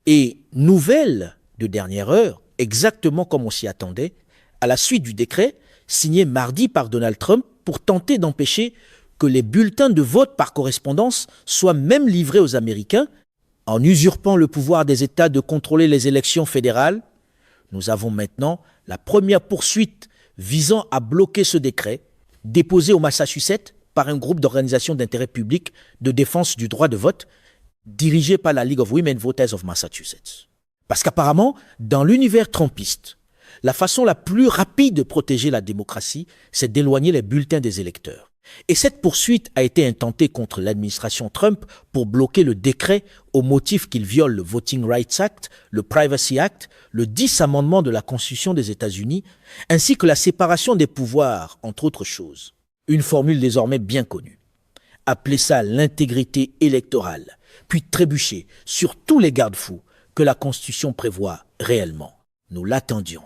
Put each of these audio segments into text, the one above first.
Et nouvelle de dernière heure, exactement comme on s'y attendait, à la suite du décret signé mardi par Donald Trump pour tenter d'empêcher que les bulletins de vote par correspondance soient même livrés aux Américains, en usurpant le pouvoir des États de contrôler les élections fédérales, nous avons maintenant la première poursuite visant à bloquer ce décret, déposé au Massachusetts par un groupe d'organisations d'intérêt public de défense du droit de vote, dirigé par la League of Women Voters of Massachusetts. Parce qu'apparemment, dans l'univers trumpiste, la façon la plus rapide de protéger la démocratie, c'est d'éloigner les bulletins des électeurs. Et cette poursuite a été intentée contre l'administration Trump pour bloquer le décret au motif qu'il viole le Voting Rights Act, le Privacy Act, le 10 amendement de la Constitution des États-Unis, ainsi que la séparation des pouvoirs, entre autres choses. Une formule désormais bien connue. Appelez ça l'intégrité électorale, puis trébucher sur tous les garde-fous que la Constitution prévoit réellement. Nous l'attendions.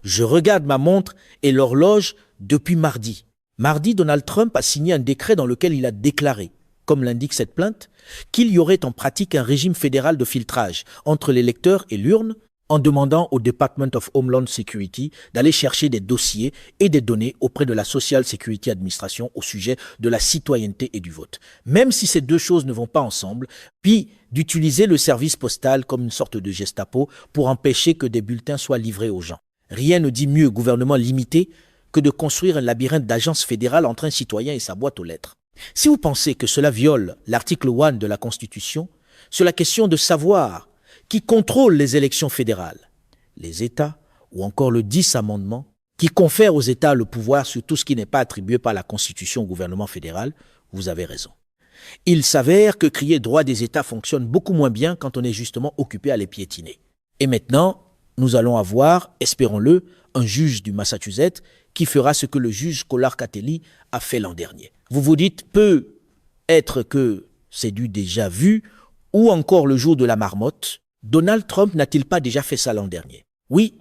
Je regarde ma montre et l'horloge depuis mardi. Mardi, Donald Trump a signé un décret dans lequel il a déclaré, comme l'indique cette plainte, qu'il y aurait en pratique un régime fédéral de filtrage entre l'électeur et l'urne en demandant au Department of Homeland Security d'aller chercher des dossiers et des données auprès de la Social Security Administration au sujet de la citoyenneté et du vote. Même si ces deux choses ne vont pas ensemble, puis d'utiliser le service postal comme une sorte de Gestapo pour empêcher que des bulletins soient livrés aux gens. Rien ne dit mieux gouvernement limité que de construire un labyrinthe d'agences fédérales entre un citoyen et sa boîte aux lettres. Si vous pensez que cela viole l'article 1 de la Constitution, sur la question de savoir qui contrôle les élections fédérales, les États ou encore le 10 amendement qui confère aux États le pouvoir sur tout ce qui n'est pas attribué par la Constitution au gouvernement fédéral, vous avez raison. Il s'avère que crier droit des États fonctionne beaucoup moins bien quand on est justement occupé à les piétiner. Et maintenant, nous allons avoir, espérons-le, un juge du Massachusetts qui fera ce que le juge Kollar-Kotelly a fait l'an dernier. Vous vous dites, peut être que c'est du déjà vu, ou encore le jour de la marmotte. Donald Trump n'a-t-il pas déjà fait ça l'an dernier? Oui,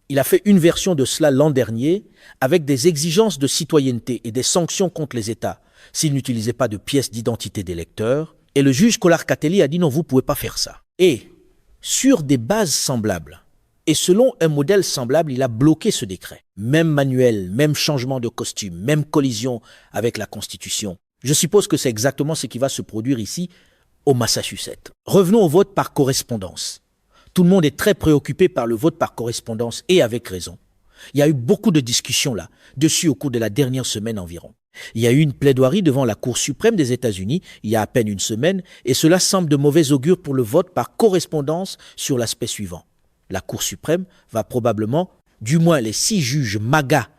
il a fait une version de cela l'an dernier, avec des exigences de citoyenneté et des sanctions contre les États s'ils n'utilisaient pas de pièces d'identité d'électeurs. Et le juge Kollar-Kotelly a dit non, vous ne pouvez pas faire ça. Et sur des bases semblables, et selon un modèle semblable, il a bloqué ce décret. Même manuel, même changement de costume, même collision avec la Constitution. Je suppose que c'est exactement ce qui va se produire ici au Massachusetts. Revenons au vote par correspondance. Tout le monde est très préoccupé par le vote par correspondance et avec raison. Il y a eu beaucoup de discussions là-dessus au cours de la dernière semaine environ. Il y a eu une plaidoirie devant la Cour suprême des États-Unis il y a à peine une semaine et cela semble de mauvais augure pour le vote par correspondance sur l'aspect suivant. La Cour suprême va probablement, du moins les 6 juges MAGA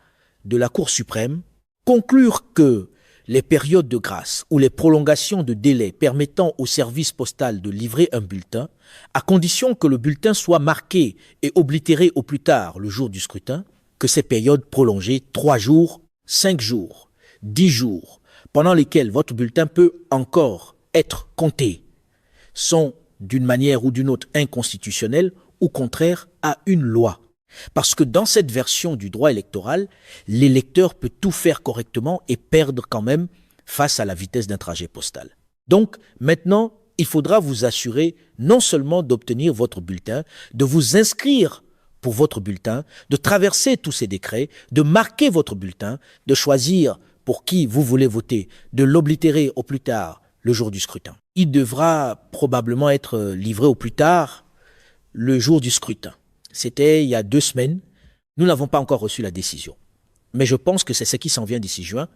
de la Cour suprême, conclure que les périodes de grâce ou les prolongations de délai permettant au service postal de livrer un bulletin, à condition que le bulletin soit marqué et oblitéré au plus tard le jour du scrutin, que ces périodes prolongées 3 jours, 5 jours, 10 jours, pendant lesquels votre bulletin peut encore être compté, sont d'une manière ou d'une autre inconstitutionnelles ou contraire à une loi. Parce que dans cette version du droit électoral, l'électeur peut tout faire correctement et perdre quand même face à la vitesse d'un trajet postal. Donc maintenant, il faudra vous assurer non seulement d'obtenir votre bulletin, de vous inscrire pour votre bulletin, de traverser tous ces décrets, de marquer votre bulletin, de choisir pour qui vous voulez voter, de l'oblitérer au plus tard le jour du scrutin. Il devra probablement être livré au plus tard le jour du scrutin. C'était il y a 2 semaines. Nous n'avons pas encore reçu la décision. Mais je pense que c'est ce qui s'en vient d'ici juin,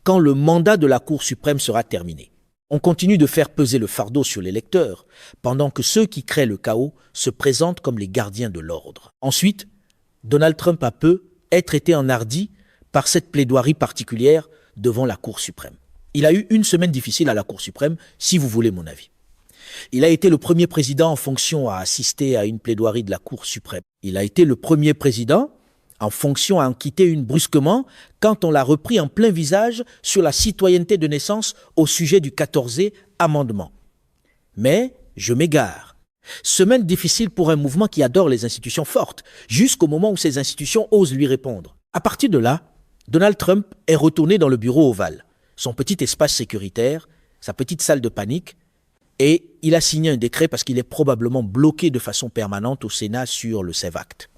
quand le mandat de la Cour suprême sera terminé. On continue de faire peser le fardeau sur l'électeur, pendant que ceux qui créent le chaos se présentent comme les gardiens de l'ordre. Ensuite, Donald Trump a peu être été enhardi par cette plaidoirie particulière devant la Cour suprême. Il a eu une semaine difficile à la Cour suprême, si vous voulez mon avis. Il a été le premier président en fonction à assister à une plaidoirie de la Cour suprême. Il a été le premier président en fonction à en quitter une brusquement quand on l'a repris en plein visage sur la citoyenneté de naissance au sujet du 14e amendement. Mais je m'égare. Semaine difficile pour un mouvement qui adore les institutions fortes, jusqu'au moment où ces institutions osent lui répondre. À partir de là, Donald Trump est retourné dans le bureau ovale, son petit espace sécuritaire, sa petite salle de panique, Et il a signé un décret parce qu'il est probablement bloqué de façon permanente au Sénat sur le SAVE Act.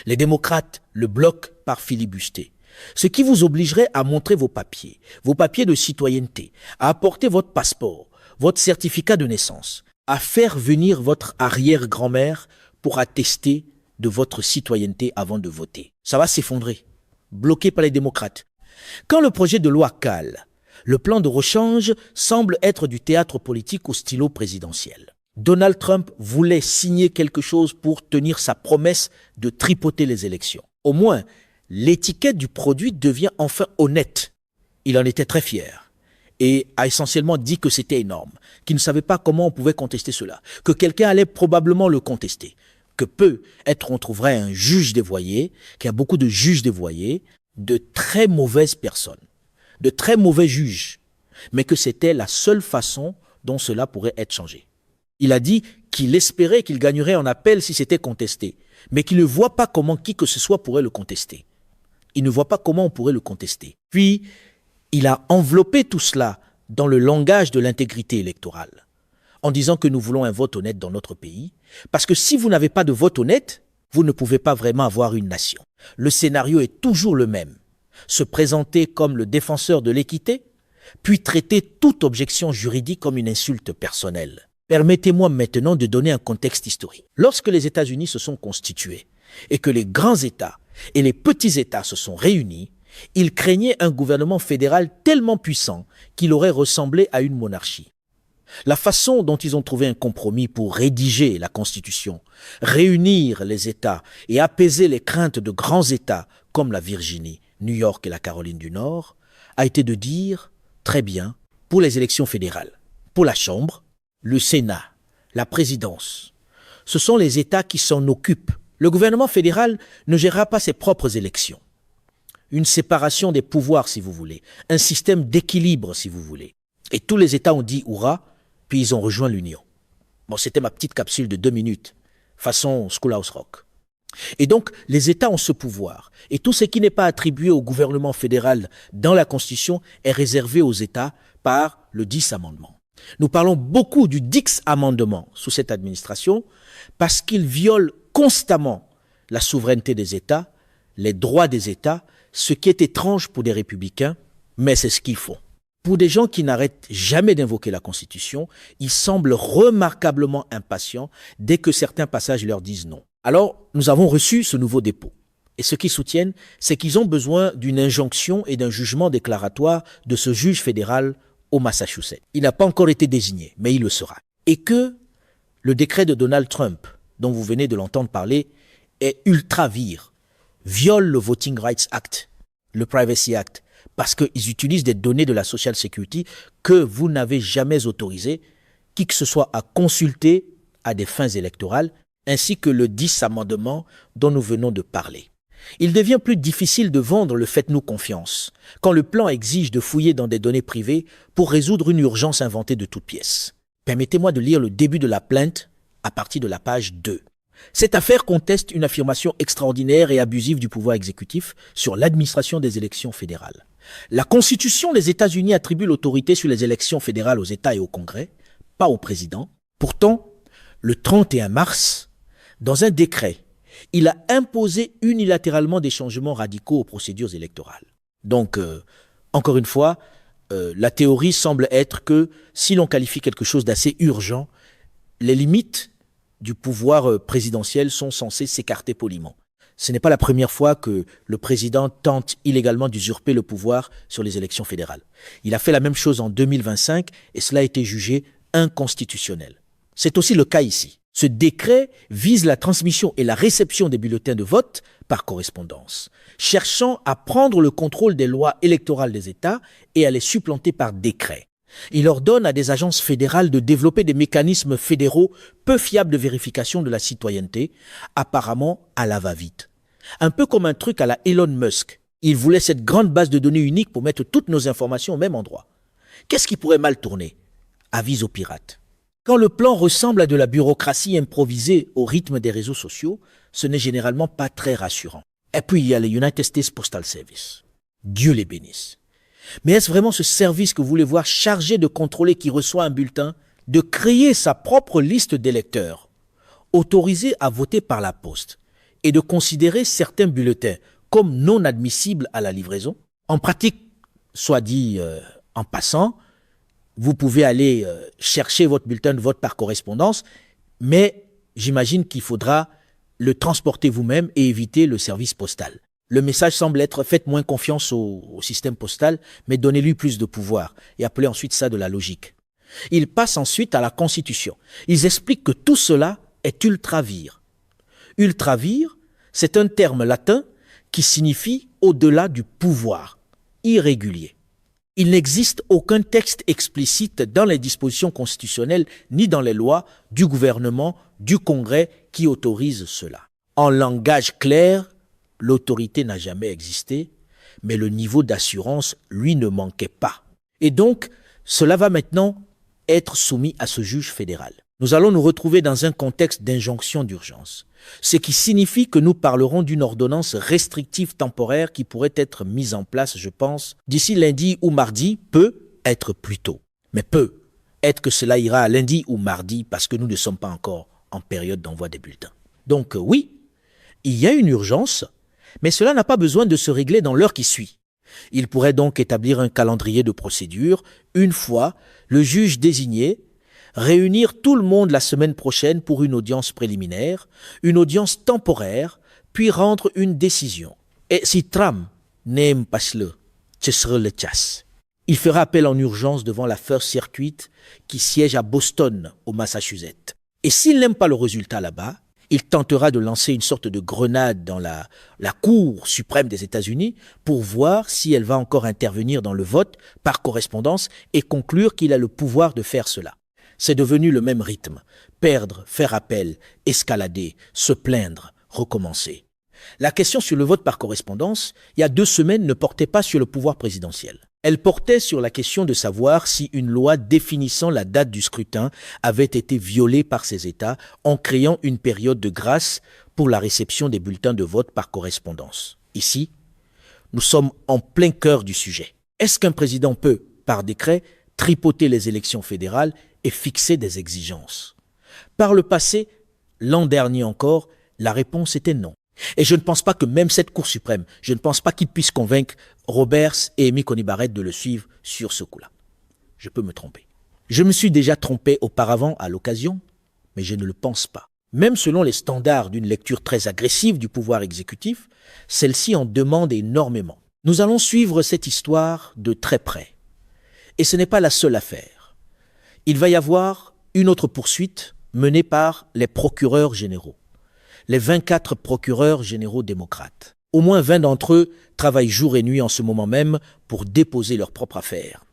Les démocrates le bloquent par filibuster, ce qui vous obligerait à montrer vos papiers de citoyenneté, à apporter votre passeport, votre certificat de naissance, à faire venir votre arrière-grand-mère pour attester de votre citoyenneté avant de voter. Ça va s'effondrer, bloqué par les démocrates. Quand le projet de loi cale, le plan de rechange semble être du théâtre politique au stylo présidentiel. Donald Trump voulait signer quelque chose pour tenir sa promesse de tripoter les élections. Au moins, l'étiquette du produit devient enfin honnête. Il en était très fier et a essentiellement dit que c'était énorme, qu'il ne savait pas comment on pouvait contester cela, que quelqu'un allait probablement le contester, que peut-être on trouverait un juge dévoyé, qu'il y a beaucoup de juges dévoyés, de très mauvaises personnes, de très mauvais juges, mais que c'était la seule façon dont cela pourrait être changé. Il a dit qu'il espérait qu'il gagnerait en appel si c'était contesté, mais qu'il ne voit pas comment qui que ce soit pourrait le contester. Il ne voit pas comment on pourrait le contester. Puis, il a enveloppé tout cela dans le langage de l'intégrité électorale, en disant que nous voulons un vote honnête dans notre pays, parce que si vous n'avez pas de vote honnête, vous ne pouvez pas vraiment avoir une nation. Le scénario est toujours le même. Se présenter comme le défenseur de l'équité, puis traiter toute objection juridique comme une insulte personnelle. Permettez-moi maintenant de donner un contexte historique. Lorsque les États-Unis se sont constitués et que les grands États et les petits États se sont réunis, ils craignaient un gouvernement fédéral tellement puissant qu'il aurait ressemblé à une monarchie. La façon dont ils ont trouvé un compromis pour rédiger la Constitution, réunir les États et apaiser les craintes de grands États comme la Virginie, New York et la Caroline du Nord, a été de dire, très bien, pour les élections fédérales, pour la Chambre, le Sénat, la présidence, ce sont les États qui s'en occupent. Le gouvernement fédéral ne gérera pas ses propres élections. Une séparation des pouvoirs, si vous voulez, un système d'équilibre, si vous voulez. Et tous les États ont dit « Hurrah », puis ils ont rejoint l'Union. Bon, c'était ma petite capsule de 2 minutes, façon Schoolhouse Rock. Et donc, les États ont ce pouvoir. Et tout ce qui n'est pas attribué au gouvernement fédéral dans la Constitution est réservé aux États par le 10 amendement. Nous parlons beaucoup du Dix amendement sous cette administration parce qu'il viole constamment la souveraineté des États, les droits des États, ce qui est étrange pour des républicains, mais c'est ce qu'ils font. Pour des gens qui n'arrêtent jamais d'invoquer la Constitution, ils semblent remarquablement impatients dès que certains passages leur disent non. Alors, nous avons reçu ce nouveau dépôt. Et ce qu'ils soutiennent, c'est qu'ils ont besoin d'une injonction et d'un jugement déclaratoire de ce juge fédéral au Massachusetts. Il n'a pas encore été désigné, mais il le sera. Et que le décret de Donald Trump, dont vous venez de l'entendre parler, est ultra vire, viole le Voting Rights Act, le Privacy Act, parce qu'ils utilisent des données de la Social Security que vous n'avez jamais autorisé qui que ce soit à consulter à des fins électorales, ainsi que le 10 amendement dont nous venons de parler. Il devient plus difficile de vendre le « faites-nous confiance » quand le plan exige de fouiller dans des données privées pour résoudre une urgence inventée de toutes pièces. Permettez-moi de lire le début de la plainte à partir de la page 2. Cette affaire conteste une affirmation extraordinaire et abusive du pouvoir exécutif sur l'administration des élections fédérales. La Constitution des États-Unis attribue l'autorité sur les élections fédérales aux États et au Congrès, pas au président. Pourtant, le 31 mars, dans un décret, il a imposé unilatéralement des changements radicaux aux procédures électorales. Donc, encore une fois, la théorie semble être que si l'on qualifie quelque chose d'assez urgent, les limites du pouvoir présidentiel sont censées s'écarter poliment. Ce n'est pas la première fois que le président tente illégalement d'usurper le pouvoir sur les élections fédérales. Il a fait la même chose en 2025 et cela a été jugé inconstitutionnel. C'est aussi le cas ici. Ce décret vise la transmission et la réception des bulletins de vote par correspondance, cherchant à prendre le contrôle des lois électorales des États et à les supplanter par décret. Il ordonne à des agences fédérales de développer des mécanismes fédéraux peu fiables de vérification de la citoyenneté, apparemment à la va-vite. Un peu comme un truc à la Elon Musk. Il voulait cette grande base de données unique pour mettre toutes nos informations au même endroit. Qu'est-ce qui pourrait mal tourner? Avis aux pirates. Quand le plan ressemble à de la bureaucratie improvisée au rythme des réseaux sociaux, ce n'est généralement pas très rassurant. Et puis il y a les United States Postal Service. Dieu les bénisse. Mais est-ce vraiment ce service que vous voulez voir chargé de contrôler qui reçoit un bulletin de créer sa propre liste d'électeurs autorisés à voter par la poste et de considérer certains bulletins comme non admissibles à la livraison. En pratique, soit dit en passant, vous pouvez aller chercher votre bulletin de vote par correspondance, mais j'imagine qu'il faudra le transporter vous-même et éviter le service postal. Le message semble être: faites moins confiance au système postal, mais donnez-lui plus de pouvoir, et appelez ensuite ça de la logique. Ils passent ensuite à la Constitution. Ils expliquent que tout cela est ultra vires. Ultra vires, c'est un terme latin qui signifie au-delà du pouvoir, irrégulier. Il n'existe aucun texte explicite dans les dispositions constitutionnelles ni dans les lois du gouvernement, du Congrès qui autorise cela. En langage clair, l'autorité n'a jamais existé, mais le niveau d'assurance, lui, ne manquait pas. Et donc, cela va maintenant être soumis à ce juge fédéral. Nous allons nous retrouver dans un contexte d'injonction d'urgence, ce qui signifie que nous parlerons d'une ordonnance restrictive temporaire qui pourrait être mise en place, je pense, d'ici lundi ou mardi, peut être plus tôt. Mais peut être que cela ira à lundi ou mardi parce que nous ne sommes pas encore en période d'envoi des bulletins. Donc oui, il y a une urgence, mais cela n'a pas besoin de se régler dans l'heure qui suit. Il pourrait donc établir un calendrier de procédure, une fois le juge désigné, réunir tout le monde la semaine prochaine pour une audience préliminaire, une audience temporaire, puis rendre une décision. Et si Trump n'aime pas cela, ce sera le chasse. Il fera appel en urgence devant la First Circuit qui siège à Boston, au Massachusetts. Et s'il n'aime pas le résultat là-bas, il tentera de lancer une sorte de grenade dans la Cour suprême des États-Unis pour voir si elle va encore intervenir dans le vote par correspondance et conclure qu'il a le pouvoir de faire cela. C'est devenu le même rythme. Perdre, faire appel, escalader, se plaindre, recommencer. La question sur le vote par correspondance, il y a 2 semaines, ne portait pas sur le pouvoir présidentiel. Elle portait sur la question de savoir si une loi définissant la date du scrutin avait été violée par ces États en créant une période de grâce pour la réception des bulletins de vote par correspondance. Ici, nous sommes en plein cœur du sujet. Est-ce qu'un président peut, par décret, tripoter les élections fédérales et fixer des exigences? Par le passé, l'an dernier encore, la réponse était non. Et je ne pense pas que même cette Cour suprême, je ne pense pas qu'il puisse convaincre Roberts et Amy Coney Barrett de le suivre sur ce coup-là. Je peux me tromper. Je me suis déjà trompé auparavant à l'occasion, mais je ne le pense pas. Même selon les standards d'une lecture très agressive du pouvoir exécutif, celle-ci en demande énormément. Nous allons suivre cette histoire de très près. Et ce n'est pas la seule affaire. Il va y avoir une autre poursuite menée par les procureurs généraux. Les 24 procureurs généraux démocrates. Au moins 20 d'entre eux travaillent jour et nuit en ce moment même pour déposer leur propre affaire.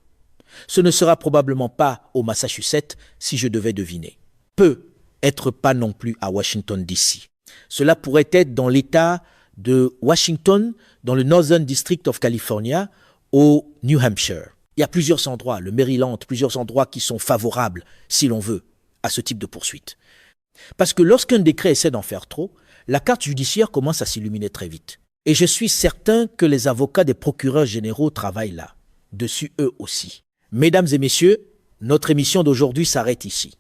Ce ne sera probablement pas au Massachusetts si je devais deviner. Peut être pas non plus à Washington, D.C. Cela pourrait être dans l'État de Washington, dans le Northern District of California, au New Hampshire. Il y a plusieurs endroits, le Maryland, plusieurs endroits qui sont favorables, si l'on veut, à ce type de poursuite. Parce que lorsqu'un décret essaie d'en faire trop, la carte judiciaire commence à s'illuminer très vite. Et je suis certain que les avocats des procureurs généraux travaillent là, dessus eux aussi. Mesdames et messieurs, notre émission d'aujourd'hui s'arrête ici.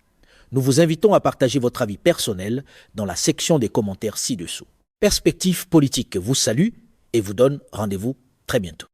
Nous vous invitons à partager votre avis personnel dans la section des commentaires ci-dessous. Perspective politique vous salue et vous donne rendez-vous très bientôt.